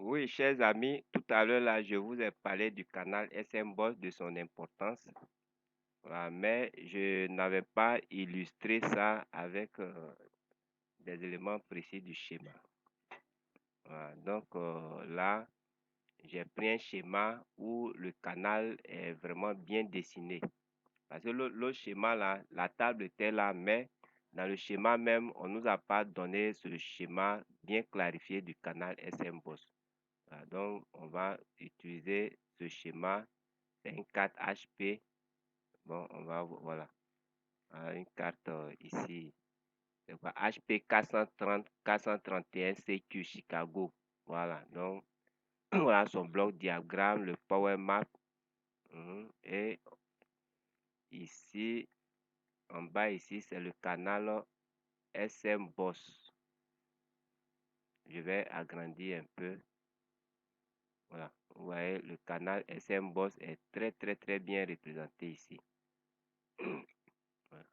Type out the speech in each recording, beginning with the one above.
Oui, chers amis, tout à l'heure là, je vous ai parlé du canal SM Boss, de son importance, voilà, mais je n'avais pas illustré ça avec des éléments précis du schéma. Voilà, donc là, j'ai pris un schéma où le canal est vraiment bien dessiné. Parce que l'autre schéma là, la table était là, mais dans le schéma même, on ne nous a pas donné ce schéma bien clarifié du canal SM Boss. Voilà, donc, on va utiliser ce schéma. C'est une carte HP. Bon, voilà, une carte ici. C'est quoi? HP 430, 431 CQ Chicago. Voilà, donc, voilà son bloc diagramme, le power map. Et ici, en bas ici, c'est le canal SM Boss. Je vais agrandir un peu. Voilà, vous voyez, le canal SM Boss est très bien représenté ici. Voilà,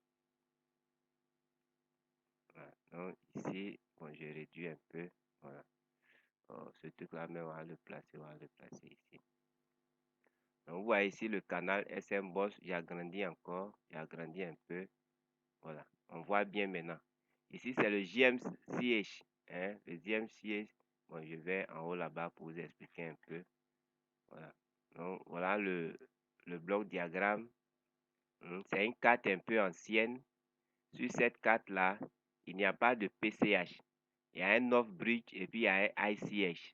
voilà. Donc ici, bon, je réduis un peu. Voilà. Ce truc-là, mais on va le placer ici. Donc vous voyez ici le canal SM Boss, j'ai agrandi encore, j'ai agrandi un peu. Voilà, on voit bien maintenant. Ici, c'est le GMCH. Hein, le GMCH. Bon, je vais en haut là-bas pour vous expliquer un peu. Voilà. Donc, voilà le bloc diagramme. C'est une carte un peu ancienne. Sur cette carte-là, il n'y a pas de PCH. Il y a un off-bridge et puis il y a un ICH.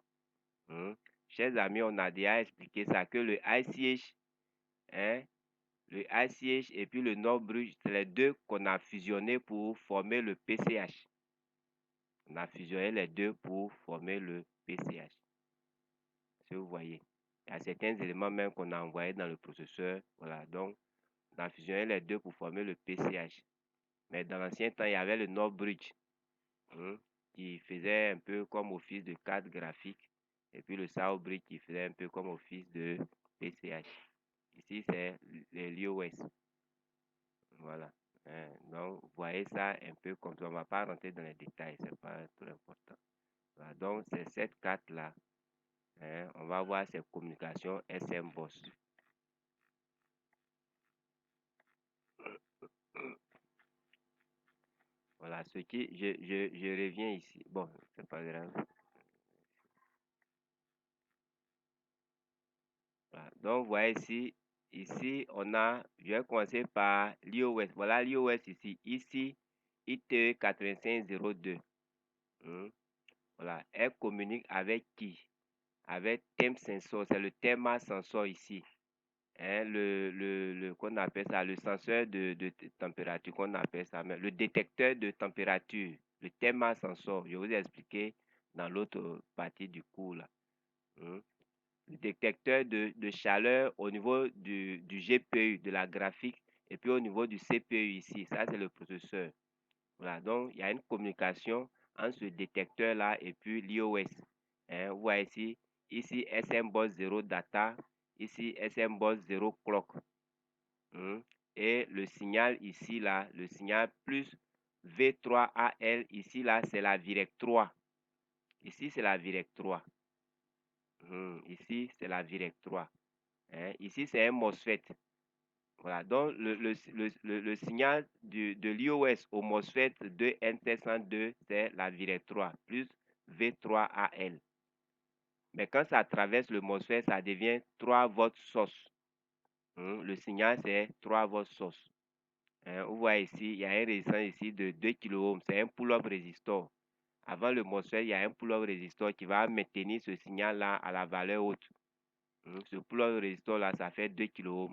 Chers amis, on a déjà expliqué ça, que le ICH, hein, le ICH et puis le North-Bridge, c'est les deux qu'on a fusionnés pour former le PCH. On a fusionné les deux pour former le PCH. Si vous voyez, il y a certains éléments même qu'on a envoyés dans le processeur. Voilà, donc on a fusionné les deux pour former le PCH. Mais dans l'ancien temps, il y avait le North-Bridge qui faisait un peu comme office de carte graphique. Et puis le South-Bridge qui faisait un peu comme office de PCH. Ici, c'est l'IOS. Voilà. Donc, vous voyez ça un peu comme ça. On ne va pas rentrer dans les détails, ce n'est pas trop important. Voilà. Donc, c'est cette carte-là. On va voir ces communications SM Boss. Voilà, ce qui, je reviens ici. Bon, c'est pas grave. Voilà. Donc, vous voyez ici, on a, je vais commencer par l'iOS. Voilà l'iOS ici. Ici, ITE 8502. Voilà, elle communique avec qui? Avec thème sensor, c'est le thème sensor ici. Qu'on appelle ça, le senseur de température, qu'on appelle ça, mais le détecteur de température, le thème sensor, je vous ai expliqué dans l'autre partie du cours là. Le détecteur de chaleur au niveau du GPU, de la graphique, et puis au niveau du CPU ici, ça c'est le processeur. Voilà, donc il y a une communication entre ce détecteur-là et puis l'iOS. Vous voyez ici SM Boss 0 data, ici SM Boss 0 clock. Et le signal ici, là, le signal plus V3AL, ici, là, c'est la Virec 3. Ici, c'est la Virec 3. Ici, c'est la Virec 3. Ici, c'est un MOSFET. Voilà, donc le signal de l'iOS au MOSFET 2NT102, c'est la Virec 3 plus V3AL. Mais quand ça traverse le MOSFET, ça devient 3 volts source. Le signal, c'est 3 volts source. Vous voyez ici, il y a un résistant ici de 2 kΩ. C'est un pull-up résistor. Avant le MOSFET, il y a un pull-up résistor qui va maintenir ce signal-là à la valeur haute. Ce pull-up résistor-là, ça fait 2 kΩ.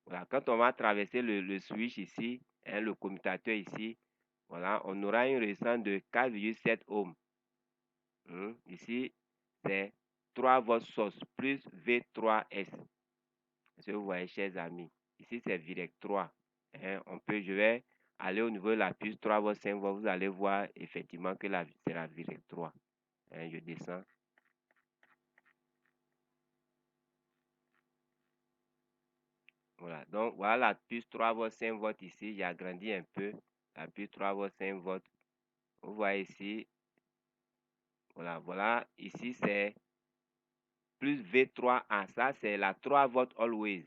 Voilà, quand on va traverser le switch ici, le commutateur ici, voilà, on aura une résistance de 4,7 ohms. Ici, c'est 3 volts source plus V3S. Si vous voyez, chers amis, ici c'est Virec 3. Je vais aller au niveau de la puce 3 volts, 5 volts, vous allez voir effectivement que c'est la Virec 3. Je descends. Voilà, donc voilà la puce 3 volts, 5 volts ici, j'ai agrandi un peu. La puce 3 volts, 5 volts. Vous voyez ici, Voilà. Ici, c'est plus V3A. Ça, c'est la 3 volts always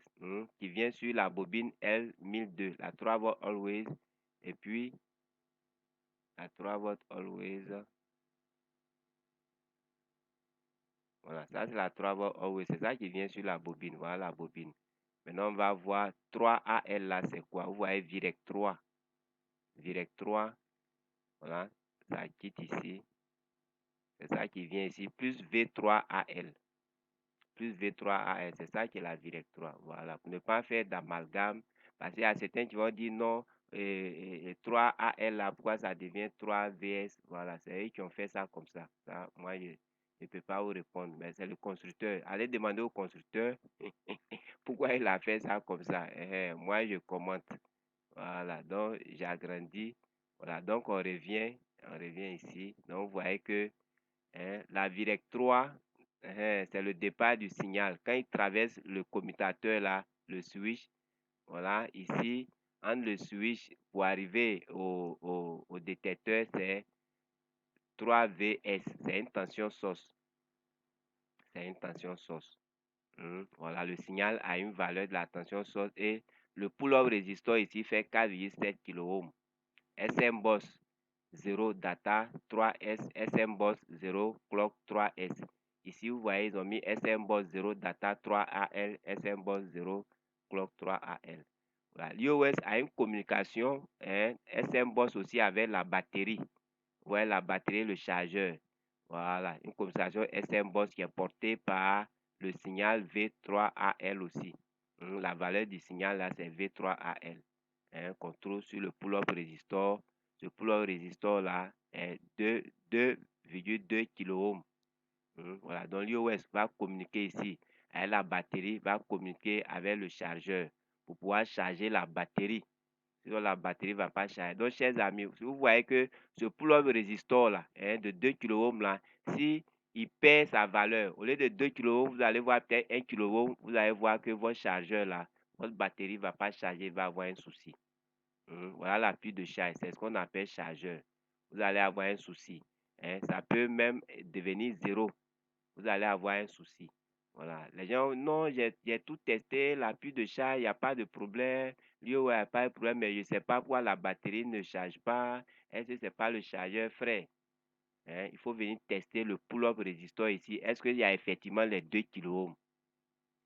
qui vient sur la bobine L1002. La 3 volts always. Et puis, la 3 volts always. Voilà, ça, c'est la 3 volts always. C'est ça qui vient sur la bobine. Voilà la bobine. Maintenant, on va voir 3AL là, c'est quoi? Vous voyez Virec 3. Virec 3. Voilà, ça quitte ici. C'est ça qui vient ici. Plus V3AL. Plus V3AL. C'est ça qui est la Virec 3. Voilà. Pour ne pas faire d'amalgame. Parce qu'il y a certains qui vont dire non, 3AL là, pourquoi ça devient 3VS? Voilà, c'est eux qui ont fait ça comme ça. Ça, moi, je ne peux pas vous répondre, mais c'est le constructeur. Allez demander au constructeur pourquoi il a fait ça comme ça. Moi, je commente. Voilà, donc j'agrandis. Voilà, donc on revient ici. Donc vous voyez que la Virec 3, c'est le départ du signal. Quand il traverse le commutateur là, le switch, voilà, ici, entre le switch pour arriver au détecteur, c'est 3VS. C'est une tension source. C'est une tension source. Voilà, le signal a une valeur de la tension source et le pull-up résistor ici fait 4,7 kΩ. SM boss 0 data 3S, SM boss 0 clock 3S. Ici, vous voyez, ils ont mis SM boss 0 data 3AL, SM boss 0 clock 3AL. Voilà. L'iOS a une communication, SM boss aussi avec la batterie. Vous voyez la batterie, le chargeur. Voilà, une communication SM boss qui est portée par le signal V3AL aussi. La valeur du signal là, c'est V3AL. Qu'on trouve sur le pull-up résistor. Ce pull-up résistor là est 2,2 kΩ. Voilà, donc l'iOS va communiquer ici avec la batterie, va communiquer avec le chargeur pour pouvoir charger la batterie. Sinon, la batterie ne va pas charger. Donc, chers amis, si vous voyez que ce pull-up résistor là, de 2 kΩ là, si il perd sa valeur, au lieu de 2 kΩ, vous allez voir peut-être 1 kΩ, vous allez voir que votre chargeur là, votre batterie ne va pas charger, il va avoir un souci. Voilà la pile de charge, c'est ce qu'on appelle chargeur. Vous allez avoir un souci. Ça peut même devenir zéro. Vous allez avoir un souci. Voilà. Les gens, non, j'ai tout testé, la pile de charge, il n'y a pas de problème. Lui, il n'y a pas de problème, mais je ne sais pas pourquoi la batterie ne charge pas. Est-ce que ce n'est pas le chargeur, frère? Il faut venir tester le pull-up résistor ici. Est-ce qu'il y a effectivement les 2 kΩ?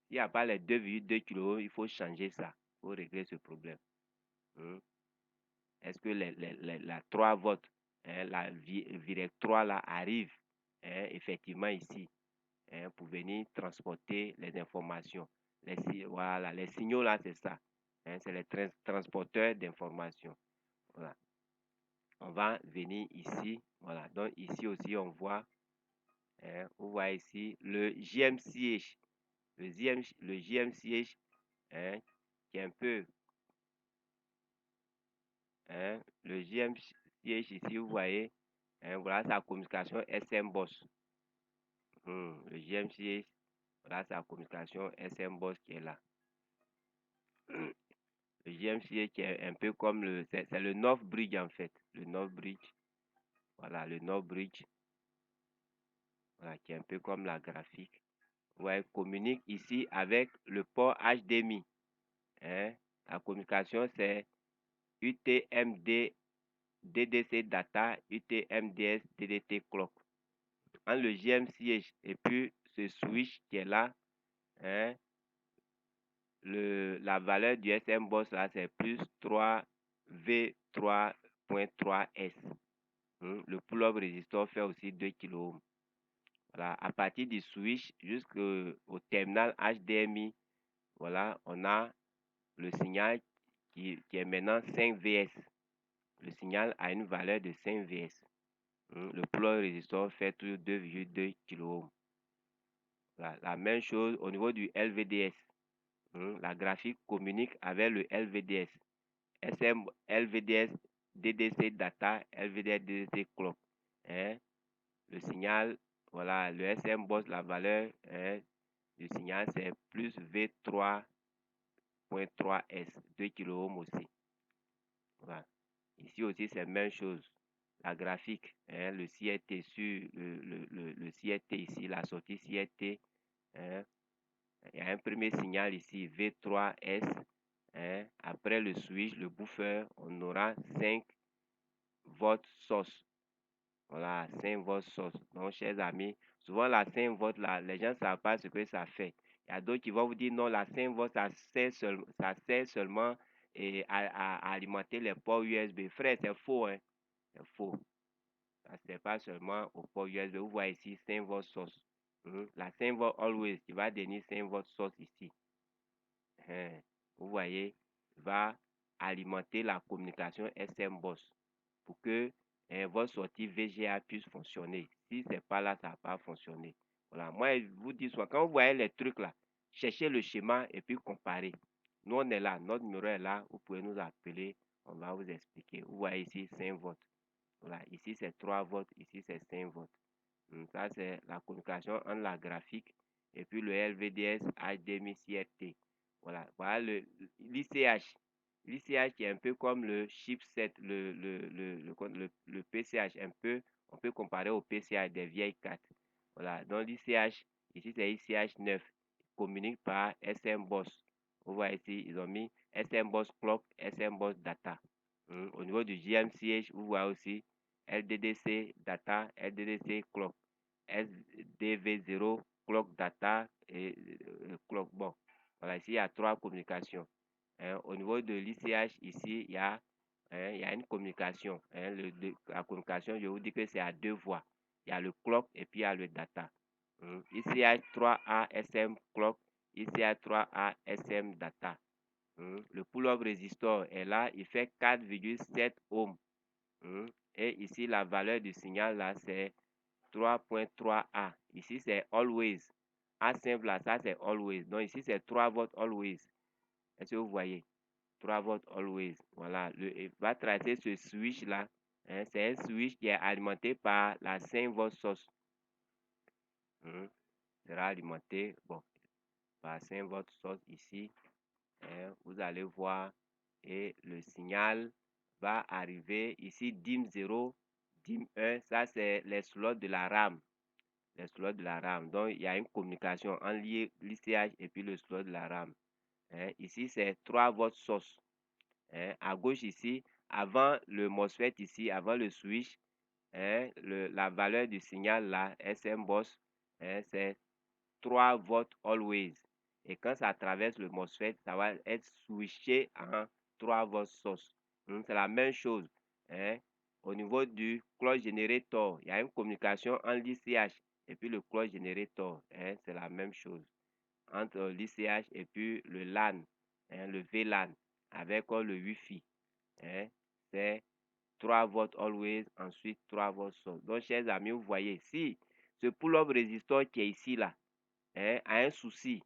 S'il n'y a pas les 2,2 kΩ, il faut changer ça pour régler ce problème. Est-ce que la 3 volts, la Virec 3 là arrive effectivement ici pour venir transporter les informations. Voilà, les signaux là, c'est ça. C'est les transporteurs d'informations. Voilà. On va venir ici. Voilà. Donc ici aussi, on voit, on voit ici le JMCH. Le JMCH qui est un peu, le JMCH ici, vous voyez, voilà sa communication SM Boss. Le JMCH, voilà sa communication SM Boss qui est là. Le JMCH qui est un peu comme c'est le North Bridge en fait. Le North Bridge. Voilà, le North Bridge. Voilà, qui est un peu comme la graphique. Ouais, communique ici avec le port HDMI. La communication, c'est UTMD DDC data, UTMDS DDT clock. Le JMCH et puis ce switch qui est là, la valeur du SM boss là, c'est plus 3V3.3S. Le pull-up résistor fait aussi 2 kΩ. Voilà, à partir du switch jusqu'au terminal HDMI, voilà, on a le signal qui est maintenant 5 VS. Le signal a une valeur de 5 VS. Le pull-up résistor fait toujours 2,2 kΩ. Voilà, la même chose au niveau du LVDS. La graphique communique avec le LVDS. SM, LVDS, DDC data, LVDS, DDC clock. Le signal, voilà, le SM boss, la valeur du signal, c'est plus V3.3S, 2 kΩ aussi. Voilà. Ici aussi, c'est la même chose. la graphique, hein, le CRT sur le CRT ici, la sortie CRT. Hein. Il y a un premier signal ici, V3S. Hein. Après le switch, le buffer, on aura 5 volts source. Voilà, 5 volts source. Donc, chers amis, souvent la 5 volts, là, les gens ne savent pas ce que ça fait. Il y a d'autres qui vont vous dire non, la 5 volts, ça sert seulement à alimenter les ports USB. Frère, c'est faux, hein. C'est faux. Ça ne sert pas seulement au port USB. Vous voyez ici 5 volts source. La 5 volts always, qui va donner 5 volts source ici. Vous voyez, va alimenter la communication SM-BOSS pour que votre sortie VGA puisse fonctionner. Si ce n'est pas là, ça ne va pas fonctionner. Voilà, moi, je vous dis souvent, quand vous voyez les trucs là, cherchez le schéma et puis comparez. Nous, on est là, notre numéro est là, vous pouvez nous appeler, on va vous expliquer. Vous voyez ici 5 volts. Voilà, ici c'est 3 volts, ici c'est 5 volts. Ça, c'est la communication entre la graphique et puis le LVDS HDMI CRT. Voilà, voilà l'ICH. L'ICH qui est un peu comme le chipset, le PCH, un peu, on peut comparer au PCH des vieilles cartes. Voilà, donc l'ICH, ici c'est ICH 9, communique par SM-BOSS. Vous voyez ici, ils ont mis SM-BOSS Clock, SM-BOSS Data. Au niveau du GMCH, vous voyez aussi LDDC Data, LDDC Clock, SDV0 Clock Data et Clock. Bon, voilà, ici il y a 3 communications. Au niveau de l'ICH, ici, il y a une communication. La communication, je vous dis que c'est à 2 voies. Il y a le clock et puis il y a le data. ICH 3A SM clock, ICH 3A SM data. Le pull-up résistor est là, il fait 4,7 ohms. Et ici, la valeur du signal là, c'est 3.3A. Ici, c'est always. A simple là, ça c'est always. Donc ici, c'est 3 volts always. Est-ce que vous voyez? 3 volts always. Voilà. Il va tracer ce switch là. C'est un switch qui est alimenté par la 5 volts source. Sera alimenté par 5 volts source ici. Vous allez voir. Et le signal va arriver ici, DIM 0, DIM 1. Ça, c'est les slots de la RAM. Les slots de la RAM. Donc, il y a une communication entre l'ICH et puis le slot de la RAM. Ici, c'est 3 volts source. À gauche ici, avant le MOSFET ici, avant le switch, la valeur du signal là, SM-BOSS, c'est 3 volts always. Et quand ça traverse le MOSFET, ça va être switché en 3 volts source. C'est la même chose. Au niveau du clock generator, il y a une communication entre l'ICH et puis le clock generator. C'est la même chose. Entre l'ICH et puis le LAN, le VLAN, avec le Wi-Fi. C'est 3 volts always, ensuite 3 volts source. Donc, chers amis, vous voyez, si ce pull-up résistor qui est ici, là, a un souci,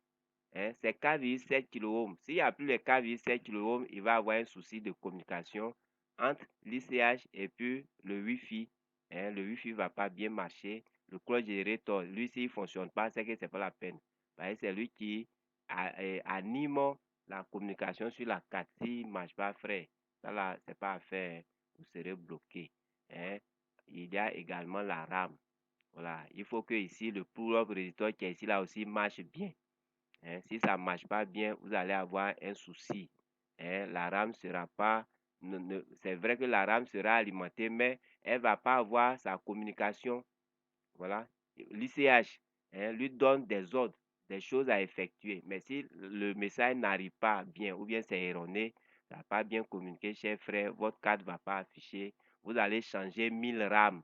c'est 4,7 kΩ. S'il n'y a plus les 4,7 kΩ, il va avoir un souci de communication entre l'ICH et puis le Wi-Fi. Le Wi-Fi ne va pas bien marcher. Le clock generator, lui, s'il ne fonctionne pas, c'est que ce n'est pas la peine. C'est lui qui anime la communication sur la carte. S'il ne marche pas, frère, ça là, ce n'est pas à faire. Vous serez bloqué. Il y a également la RAM. Voilà, il faut que ici le pull-up résistor qui est ici là aussi marche bien. Si ça ne marche pas bien, vous allez avoir un souci. La RAM sera pas, c'est vrai que la RAM sera alimentée, mais elle ne va pas avoir sa communication. Voilà, l'ICH lui donne des ordres, des choses à effectuer. Mais si le message n'arrive pas bien ou bien c'est erroné, ça n'a pas bien communiqué, cher frère, votre carte ne va pas afficher. Vous allez changer 1000 RAM.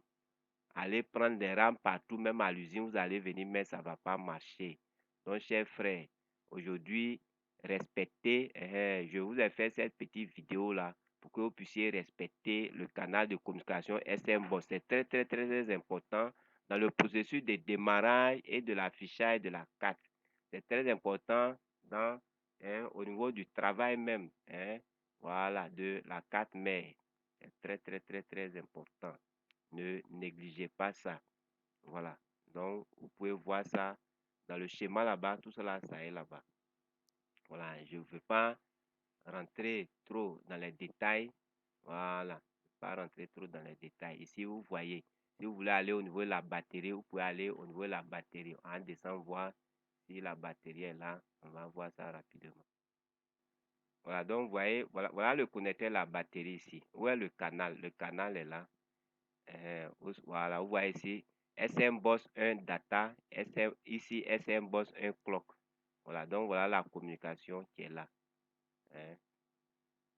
Allez prendre des rames partout, même à l'usine, vous allez venir, mais ça ne va pas marcher. Donc, chers frères, aujourd'hui, respectez, je vous ai fait cette petite vidéo-là pour que vous puissiez respecter le canal de communication SM-BOSS. C'est très, très, très, très important dans le processus de démarrage et de l'affichage de la carte. C'est très important au niveau du travail même, voilà, de la carte mère. C'est très, très, très, très important. Ne négligez pas ça. Voilà. Donc, vous pouvez voir ça dans le schéma là-bas. Tout cela, ça est là-bas. Voilà. Je ne veux pas rentrer trop dans les détails. Voilà. pas rentrer trop dans les détails. Ici, vous voyez, si vous voulez aller au niveau de la batterie, vous pouvez aller au niveau de la batterie. On descend voir si la batterie est là. On va voir ça rapidement. Voilà, donc vous voyez, voilà le connecteur de la batterie ici. Où est le canal? Le canal est là. Voilà, vous voyez ici, SM Boss 1 data, ici SM Boss 1 clock. Voilà, donc voilà la communication qui est là.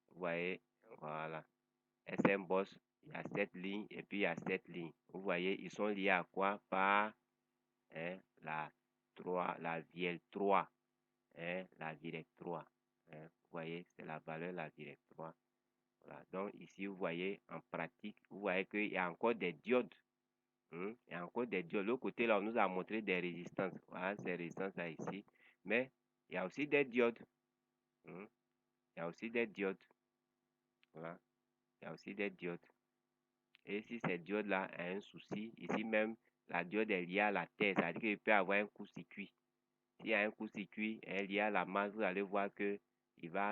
Vous voyez, voilà. SM Boss, il y a 7 lignes et puis il y a 7 lignes. Vous voyez, ils sont liés à quoi? Par la 3, la VL 3. La Virect 3. Vous voyez, c'est la valeur de la Virect 3. Voilà. Donc ici, vous voyez, en pratique, vous voyez qu'il y a encore des diodes. Il y a encore des diodes. L'autre côté, là, on nous a montré des résistances. Voilà, ces résistances-là ici. Mais il y a aussi des diodes. Il y a aussi des diodes. Voilà. Il y a aussi des diodes. Et si cette diode-là a un souci, ici même, la diode est liée à la terre. C'est-à-dire qu'il peut avoir un court-circuit. S'il y a un court-circuit lié à la masse, vous allez voir que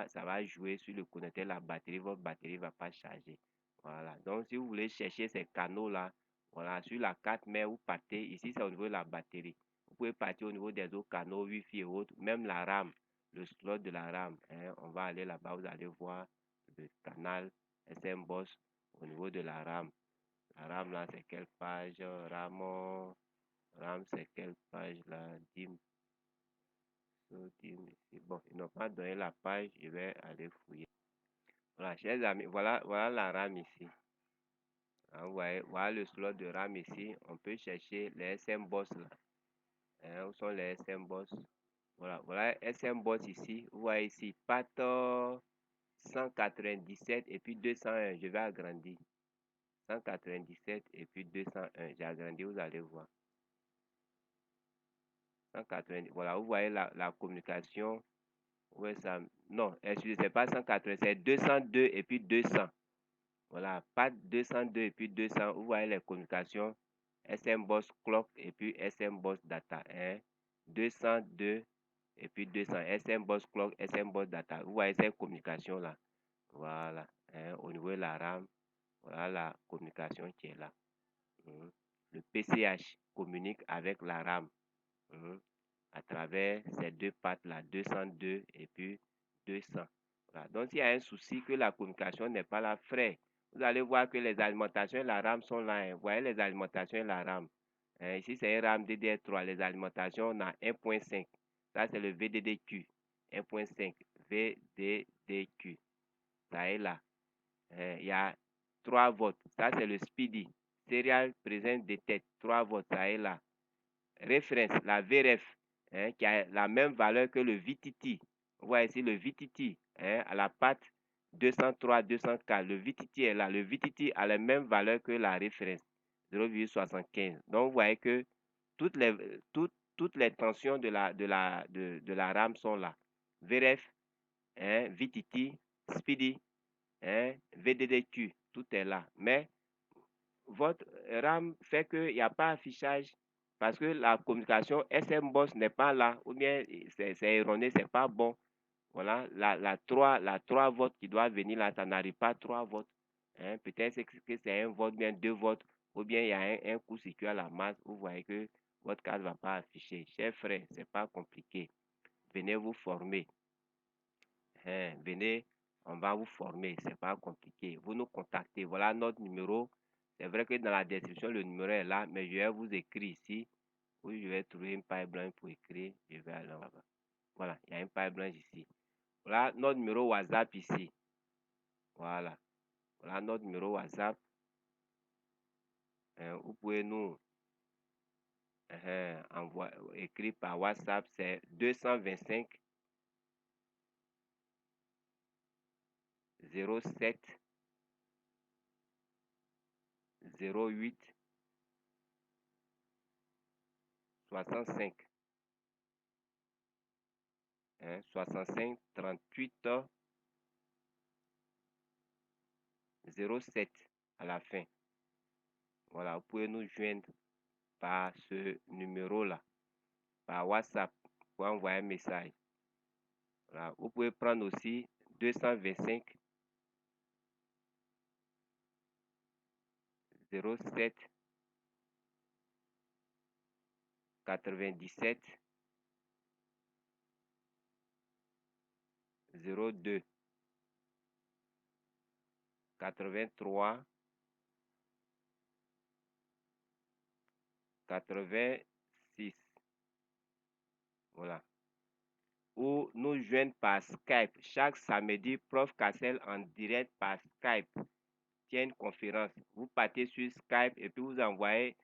ça va jouer sur le connecteur de la batterie. Votre batterie ne va pas charger. Voilà. Donc, si vous voulez chercher ces canaux-là, voilà, sur la carte mère, vous partez. Ici, c'est au niveau de la batterie. Vous pouvez partir au niveau des autres canaux, Wi-Fi et autres. Même la RAM, le slot de la RAM. On va aller là-bas, vous allez voir le canal SM Boss au niveau de la RAM. La RAM, là, c'est quelle page? RAM, c'est quelle page là? Bon, ils n'ont pas donné la page, je vais aller fouiller. Voilà, chers amis, voilà la RAM ici. Vous voyez, voilà le slot de RAM ici. On peut chercher les SM Boss là. Où sont les SM Boss? Voilà SM Boss ici. Vous voyez ici, PAT 197 et puis 201. Je vais agrandir. 197 et puis 201. J'ai agrandi, vous allez voir. 190. Voilà, vous voyez la communication. Où est ça? Non, excusez, c'est pas 180, c'est 202 et puis 200. Voilà, pas 202 et puis 200. Vous voyez les communications SM Boss Clock et puis SM Boss Data. 202 et puis 200. SM Boss Clock, SM Boss Data. Vous voyez ces communications-là. Voilà, au niveau de la RAM, voilà la communication qui est là. Le PCH communique avec la RAM. À travers ces deux pattes-là, 202 et puis 200. Voilà. Donc, s'il y a un souci que la communication n'est pas là, frère, vous allez voir que les alimentations et la RAM sont là. Vous voyez les alimentations et la RAM. Ici, c'est un RAM DDR3. Les alimentations, on a 1.5. Ça, c'est le VDDQ. 1.5. VDDQ. Ça est là. Il y a 3 volts. Ça, c'est le Speedy. Serial Present Detect. 3 volts. Ça est là. Référence, la VRF, qui a la même valeur que le VTT. Vous voyez ici le VTT, à la patte 203, 204. Le VTT est là. Le VTT a la même valeur que la référence, 0,75. Donc, vous voyez que toutes les tensions de la RAM sont là. VRF, VTT, Speedy, VDDQ, tout est là. Mais votre RAM fait qu'il n'y a pas affichage parce que la communication SM Boss n'est pas là, ou bien c'est erroné, c'est pas bon. Voilà, la 3 volts qui doit venir là, ça n'arrive pas 3 volts. Peut-être que c'est 1 volt, bien 2 volts, ou bien il y a un court-circuit à la masse. Vous voyez que votre carte ne va pas afficher. Chers frères, c'est pas compliqué. Venez vous former. Venez, on va vous former, c'est pas compliqué. Vous nous contactez, voilà notre numéro. C'est vrai que dans la description, le numéro est là, mais je vais vous écrire ici, où je vais trouver une paille blanche pour écrire. Je vais aller là-bas. Voilà, il y a une paille blanche ici. Voilà notre numéro WhatsApp ici. Voilà. Voilà notre numéro WhatsApp. Vous pouvez nous écrire par WhatsApp, c'est 225 07 08 65. 65 38 07 à la fin. Voilà, vous pouvez nous joindre par ce numéro-là, par WhatsApp, pour envoyer un message. Voilà, vous pouvez prendre aussi 225 07 97 02 83 86. Voilà. Ou nous joindre par Skype. Chaque samedi, Prof Cassel en direct par Skype tient une conférence. Vous partez sur Skype et puis vous envoyez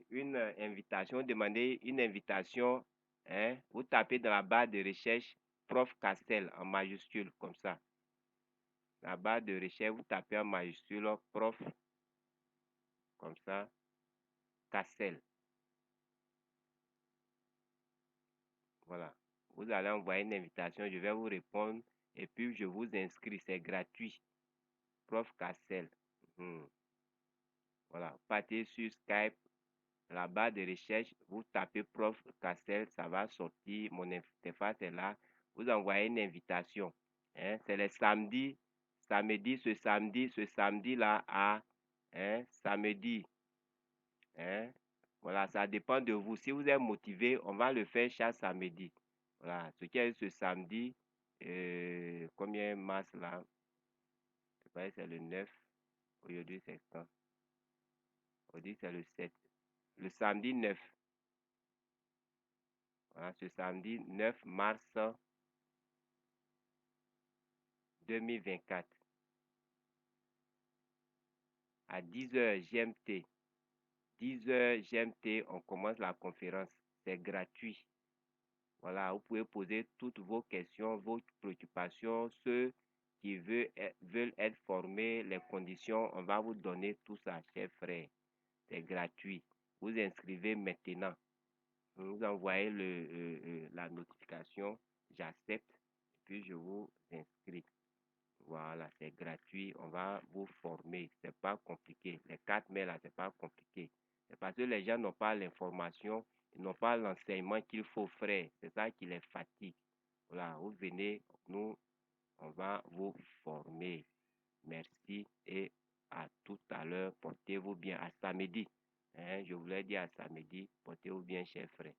une invitation, demandez une invitation. Vous tapez dans la barre de recherche Prof Cassel en majuscule, comme ça. La barre de recherche, vous tapez en majuscule Prof, comme ça, Cassel. Voilà. Vous allez envoyer une invitation, je vais vous répondre et puis je vous inscris, c'est gratuit. Prof Cassel. Voilà. Partez sur Skype, la barre de recherche, vous tapez Prof Cassel, ça va sortir, mon interface est là. Vous envoyez une invitation. C'est le samedi, ce samedi-là à samedi. Voilà, ça dépend de vous. Si vous êtes motivé, on va le faire chaque samedi. Voilà, ce qui est ce samedi, combien mars là? Je crois que c'est le 9. Aujourd'hui, c'est quand? Aujourd'hui, c'est le 7. Le samedi 9. Voilà, ce samedi 9 mars 2024 à 10h GMT. 10h GMT, on commence la conférence. C'est gratuit. Voilà, vous pouvez poser toutes vos questions, vos préoccupations, ceux qui veulent être formés, les conditions, on va vous donner tout ça, chers frères. C'est gratuit. Vous inscrivez maintenant. Vous envoyez la notification, j'accepte, puis je vous inscris. Voilà, c'est gratuit. On va vous former. C'est pas compliqué. Les 4 mails là, c'est pas compliqué. C'est parce que les gens n'ont pas l'information, ils n'ont pas l'enseignement qu'il faut faire. C'est ça qui les fatigue. Voilà, vous venez, nous, on va vous former. Merci et à tout à l'heure. Portez-vous bien. À samedi. Je voulais dire à samedi. Portez-vous bien, chers frères.